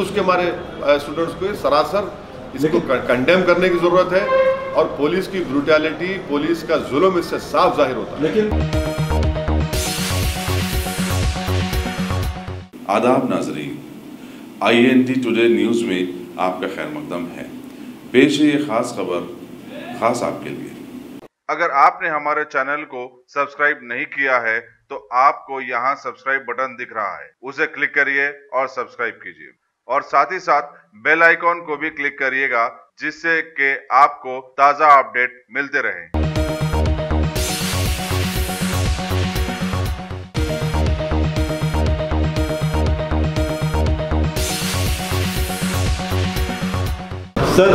उसके हमारे स्टूडेंट्स को सरासर इसको कंडेम करने की जरूरत है और पुलिस की ब्रूटैलिटी, पुलिस का जुल्म इससे साफ जाहिर होता है। लेकिन आदाब नाजरीन, INT टुडे न्यूज़ में आपका खैर मकदम है। पेश है ये खास खबर खास आपके लिए। अगर आपने हमारे चैनल को सब्सक्राइब नहीं किया है तो आपको यहाँ सब्सक्राइब बटन दिख रहा है, उसे क्लिक करिए और सब्सक्राइब कीजिए और साथ ही साथ बेल आइकॉन को भी क्लिक करिएगा जिससे कि आपको ताज़ा अपडेट मिलते रहें। सर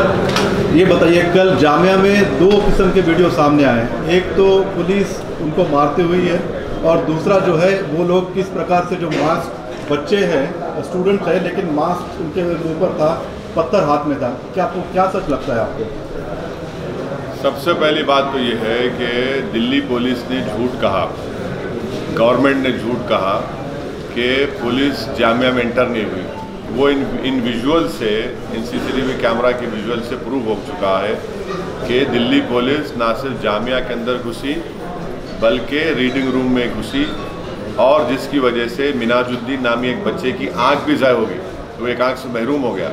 ये बताइए, कल जामिया में दो किस्म के वीडियो सामने आए। एक तो पुलिस उनको मारते हुई है और दूसरा जो है वो लोग किस प्रकार से जो मास्क बच्चे हैं, स्टूडेंट है लेकिन मास्क उनके ऊपर था, पत्थर हाथ में था। क्या सच लगता है आपको? सबसे पहली बात तो ये है कि दिल्ली पुलिस ने झूठ कहा, गवर्नमेंट ने झूठ कहा कि पुलिस जामिया में एंटर नहीं हुई। वो इन विजुअल से, इन CCTV कैमरा के विजुअल से प्रूव हो चुका है कि दिल्ली पुलिस ना सिर्फ जामिया के अंदर घुसी बल्कि रीडिंग रूम में घुसी और जिसकी वजह से मिनाजुद्दीन नामी एक बच्चे की आंख भी ज़ाय हो गई, तो एक आंख से महरूम हो गया।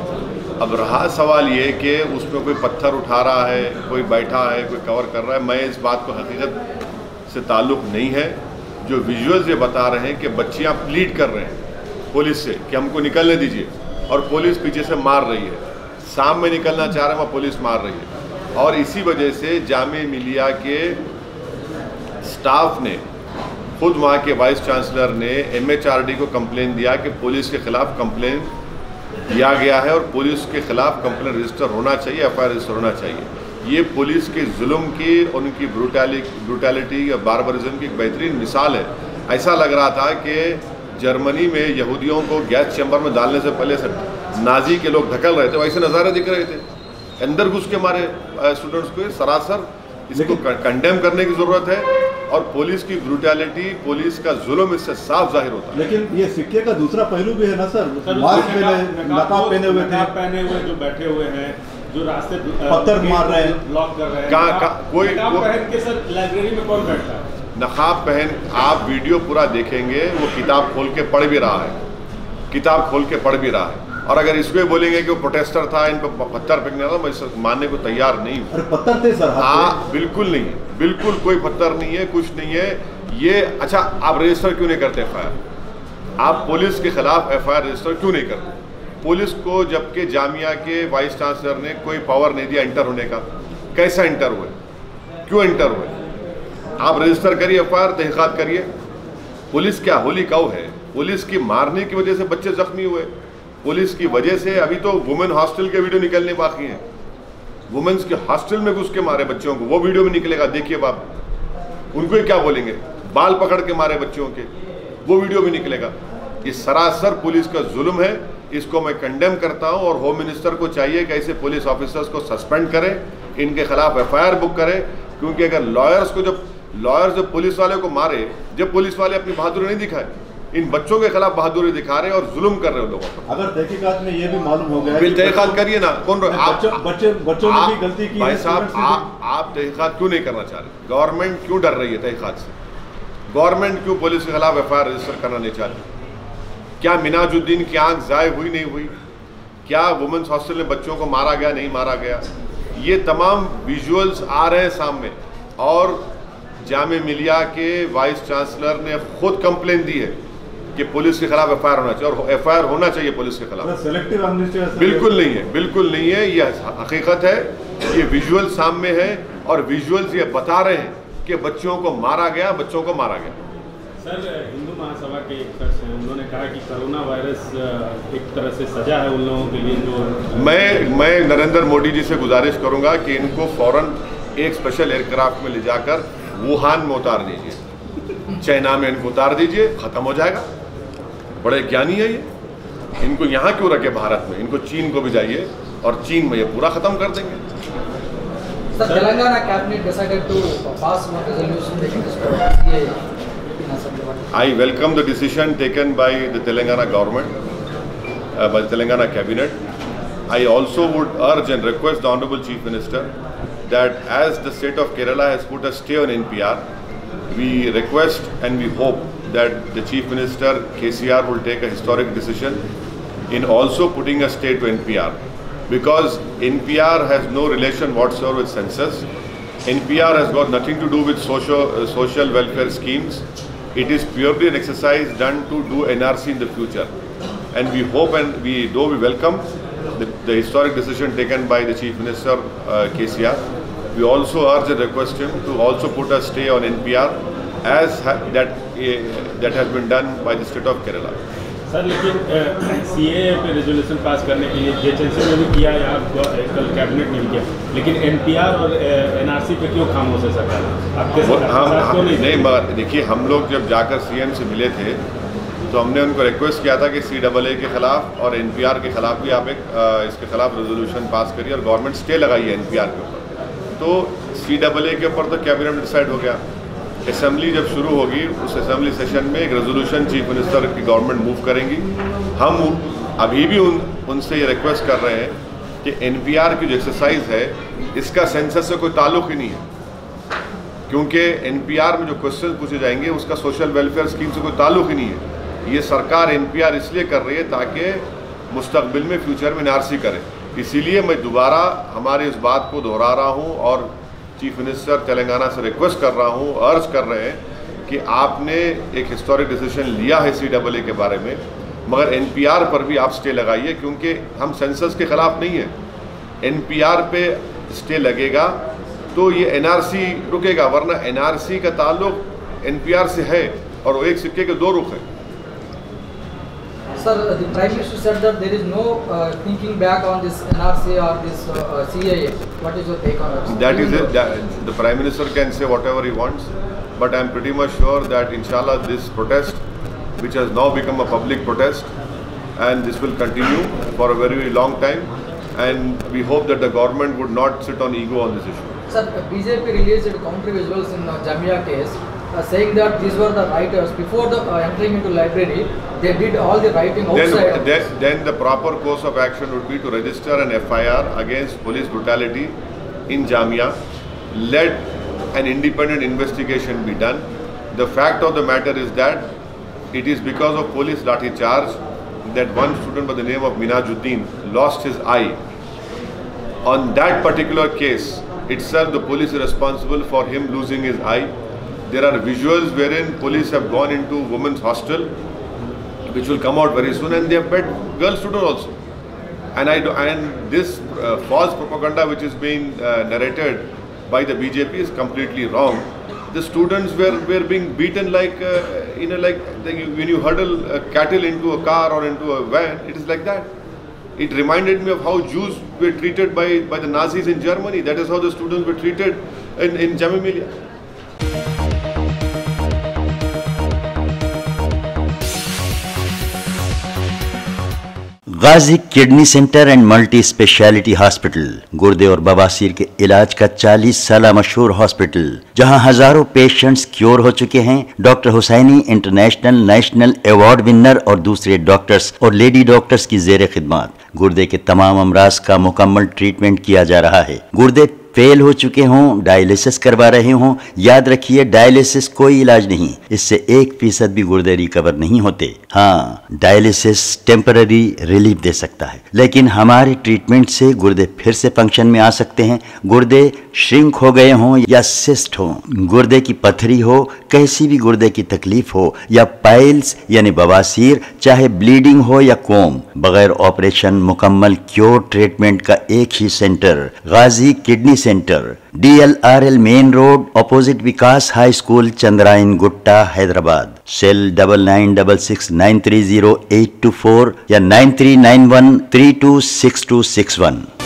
अब रहा सवाल ये कि उसमें कोई पत्थर उठा रहा है, कोई बैठा है, कोई कवर कर रहा है। मैं इस बात को हकीकत से ताल्लुक़ नहीं है। जो विजुअल्स ये बता रहे हैं कि बच्चियाँ प्लीड कर रहे हैं पुलिस से कि हमको निकलने दीजिए और पुलिस पीछे से मार रही है। शाम में निकलना चाह रहे हैं, वहाँ पुलिस मार रही है। और इसी वजह से जामिया मिलिया के स्टाफ ने, खुद वहाँ के वाइस चांसलर ने MHRD को कंप्लेन दिया कि पुलिस के खिलाफ कंप्लेन दिया गया है और पुलिस के खिलाफ कंप्लेन रजिस्टर होना चाहिए, FIR रजिस्टर होना चाहिए। ये पुलिस के जुल्म की, उनकी ब्रूटैलिटी या बारबरिज्म की एक बेहतरीन मिसाल है। ऐसा लग रहा था कि जर्मनी में यहूदियों को गैस चैम्बर में डालने से पहले से नाजी के लोग धकल रहे थे, वैसे नज़ारे दिख रहे थे। अंदर घुस के हमारे स्टूडेंट्स को सरासर इसको कंडेम करने की ज़रूरत है और पुलिस की ब्रूटैलिटी, पुलिस का जुल्म इससे साफ जाहिर होता है। लेकिन ये सिक्के का दूसरा पहलू भी है ना सर, मास्क पहने, नकाब पहने हुए थे, पहने हुए जो बैठे हुए हैं, जो रास्ते पत्थर मार रहे हैं, ब्लॉक कर रहे हैं। कोई पहन के सर लाइब्रेरी में कौन बैठता है? नकाब पहन, आप वीडियो पूरा देखेंगे, वो किताब खोल के पढ़ भी रहा है, किताब खोल के पढ़ भी रहा है। और अगर इसको बोलेंगे कि वो प्रोटेस्टर था, इन पर पत्थर फेंकने वाला, मैं मानने को तैयार नहीं हूँ। पत्थर थे सर? हाँ, बिल्कुल नहीं है, बिल्कुल कोई पत्थर नहीं है, कुछ नहीं है ये। अच्छा, आप रजिस्टर क्यों नहीं करते FIR? आप पुलिस के खिलाफ FIR रजिस्टर क्यों नहीं करते? पुलिस को जबकि जामिया के वाइस चांसलर ने कोई पावर नहीं दिया एंटर होने का, कैसा एंटर हुए, क्यों एंटर हुए? आप रजिस्टर करिए, FIR तहकीकात करिए। पुलिस क्या होली काऊ है? पुलिस की मारने की वजह से बच्चे जख्मी हुए, पुलिस की वजह से अभी तो वुमेन हॉस्टल के वीडियो निकलने बाकी हैं। वुमेन्स के हॉस्टल में घुस के मारे बच्चों को, वो वीडियो में निकलेगा, देखिए बाप। उनको ही क्या बोलेंगे? बाल पकड़ के मारे बच्चों के, वो वीडियो भी निकलेगा। ये सरासर पुलिस का जुल्म है, इसको मैं कंडेम करता हूँ और होम मिनिस्टर को चाहिए कि ऐसे पुलिस ऑफिसर्स को सस्पेंड करें, इनके खिलाफ FIR बुक करें। क्योंकि अगर लॉयर्स जब पुलिस वाले को मारे, जब पुलिस वाले अपनी बहादुरी नहीं दिखाए, इन बच्चों के खिलाफ बहादुरी दिखा रहे हैं और जुल्म कर रहे हैं लोगों पर। अगर तहकीकात में ये भी मालूम हो गया, तहकीकात करिए ना। कौन बच्चों ने भी गलती की? भाई साहब, आप तहकीकात क्यों नहीं करना चाह रहे? गवर्नमेंट क्यों डर रही है तहकीकात से? गवर्नमेंट क्यों पुलिस के खिलाफ FIR रजिस्टर करना नहीं चाहती? क्या मिनाजुद्दीन की आंख ज़ाय हुई नहीं हुई? क्या वुमेन्स हॉस्टल में बच्चों को मारा गया नहीं मारा गया? ये तमाम विजुअल्स आ रहे हैं सामने और जामिया मिलिया के वाइस चांसलर ने खुद कंप्लेन दी है कि पुलिस के खिलाफ FIR होना चाहिए और FIR होना चाहिए पुलिस के खिलाफ। सेलेक्टिव एमनेस्टी बिल्कुल नहीं है, बिल्कुल नहीं है। ये हकीकत है, ये विजुअल सामने है और विजुअल्स ये बता रहे हैं कि बच्चों को मारा गया, बच्चों को मारा गया। सर, हिंदू महासभा के एक शख्स हैं, उन्होंने कहा कि कोरोना वायरस एक तरह से सजा है उन लोगों के लिए जो। मैं नरेंद्र मोदी जी से गुजारिश करूंगा कि इनको फौरन एक स्पेशल एयरक्राफ्ट में ले जाकर वुहान में उतार दीजिए, चाइना में इनको उतार दीजिए, खत्म हो जाएगा। बड़े ज्ञानी है ये, इनको यहाँ क्यों रखे भारत में? इनको चीन को भी जाइए और चीन में ये पूरा खत्म कर देंगे। Telangana cabinet decided to pass one resolution making this I welcome the decision taken by the Telangana government. by the Telangana cabinet. I also would urge and request the Honorable Chief Minister that as the state of Kerala has put a stay on NPR, we request and we hope that the Chief Minister KCR will take a historic decision in also putting a stay to NPR, because NPR has no relation whatsoever with census. NPR has got nothing to do with social welfare schemes. It is purely an exercise done to do NRC in the future. And we hope and we welcome the historic decision taken by the Chief Minister KCR. We also urge and request him to also put a stay on NPR as that has been done by the state of Kerala. Sir, लेकिन CAA पे resolution pass करने के लिए JHNC ने भी किया या कल कैबिनेट ने भी किया, लेकिन NPR और NRC पे क्यों खामोश है सरकार? आपके साथ क्यों नहीं? मगर देखिए, हम लोग जब जाकर CM से मिले थे तो हमने उनको रिक्वेस्ट किया था कि CAA के खिलाफ और NPR के खिलाफ भी आप इसके खिलाफ रेजोल्यूशन पास करिए और गवर्नमेंट स्टे लगाइए NPR के ऊपर। तो CAA के ऊपर तो कैबिनेट में डिसाइड हो गया। असेंबली जब शुरू होगी उस असेंबली सेशन में एक रेजोल्यूशन चीफ मिनिस्टर की गवर्नमेंट मूव करेंगी। हम अभी भी उनसे ये रिक्वेस्ट कर रहे हैं कि NPR की जो एक्सरसाइज है इसका सेंसस से कोई ताल्लुक ही नहीं है, क्योंकि NPR में जो क्वेश्चन पूछे जाएंगे उसका सोशल वेलफेयर स्कीम से कोई ताल्लुक ही नहीं है। ये सरकार NPR इसलिए कर रही है ताकि मुस्तकबिल में फ्यूचर में NRC करे। इसीलिए मैं दोबारा हमारी इस बात को दोहरा रहा हूँ और चीफ मिनिस्टर तेलंगाना से रिक्वेस्ट कर रहा हूँ, अर्ज कर रहे हैं कि आपने एक हिस्टोरिक डिसीजन लिया है CAA के बारे में, मगर NPR पर भी आप स्टे लगाइए, क्योंकि हम सेंसस के खिलाफ नहीं है। NPR पे स्टे लगेगा तो ये NRC रुकेगा, वरना NRC का ताल्लुक NPR से है और वो एक सिक्के के दो रुख हैं। Sir, the Prime Minister said that there is no thinking back on this NRC or this CAA. What is your take on that? That is it. The Prime Minister can say whatever he wants, but I am pretty much sure that inshallah this protest, which has now become a public protest, and this will continue for a very, very long time, and we hope that the government would not sit on ego on this issue. Sir, BJP released counter visuals in Jamia case, saying that these were the writers before the entering into library. They did all the writing outside. Then the proper course of action would be to register an FIR against police brutality in Jamia. Let an independent investigation be done. The fact of the matter is that it is because of police lathi charge that one student by the name of Minajuddin lost his eye. On that particular case itself, the police is responsible for him losing his eye. There are visuals wherein police have gone into women's hostel, which will come out very soon, and they have met girl students also. And this false propaganda which is being narrated by the BJP is completely wrong. The students were being beaten like when you hurdle cattle into a car or into a van. It is like that. It reminded me of how Jews were treated by the Nazis in Germany. That is how the students were treated in Jamia Millia. Ghazi kidney centre and multi speciality hospital, गुर्दे और बवासीर के इलाज का 40 साल मशहूर hospital, जहां हजारों पेशेंट्स क्योर हो चुके हैं। Doctor Husaini international national award winner और दूसरे डॉक्टर्स और लेडी डॉक्टर्स की जेर खिदमत गुर्दे के तमाम अमराज का मुकम्मल ट्रीटमेंट किया जा रहा है। गुर्दे फेल हो चुके हों, डायलिसिस करवा रहे हों, याद रखिए डायलिसिस कोई इलाज नहीं, इससे 1% भी गुर्दे रिकवर नहीं होते। हाँ, डायलिसिस टेम्पररी रिलीफ दे सकता है, लेकिन हमारे ट्रीटमेंट से गुर्दे फिर से फंक्शन में आ सकते हैं। गुर्दे श्रिंक हो गए हों या सिस्ट हो, गुर्दे की पथरी हो, कैसी भी गुर्दे की तकलीफ हो या पाइल्स यानी बवासीर, चाहे ब्लीडिंग हो या कोम, बगैर ऑपरेशन मुकम्मल क्योर ट्रीटमेंट का एक ही centre, Ghazi kidney centre, DLRL main road, opposite Vikas high school, Chandrayan Gutta, Hyderabad. Cell 9966930824 या 9391326261।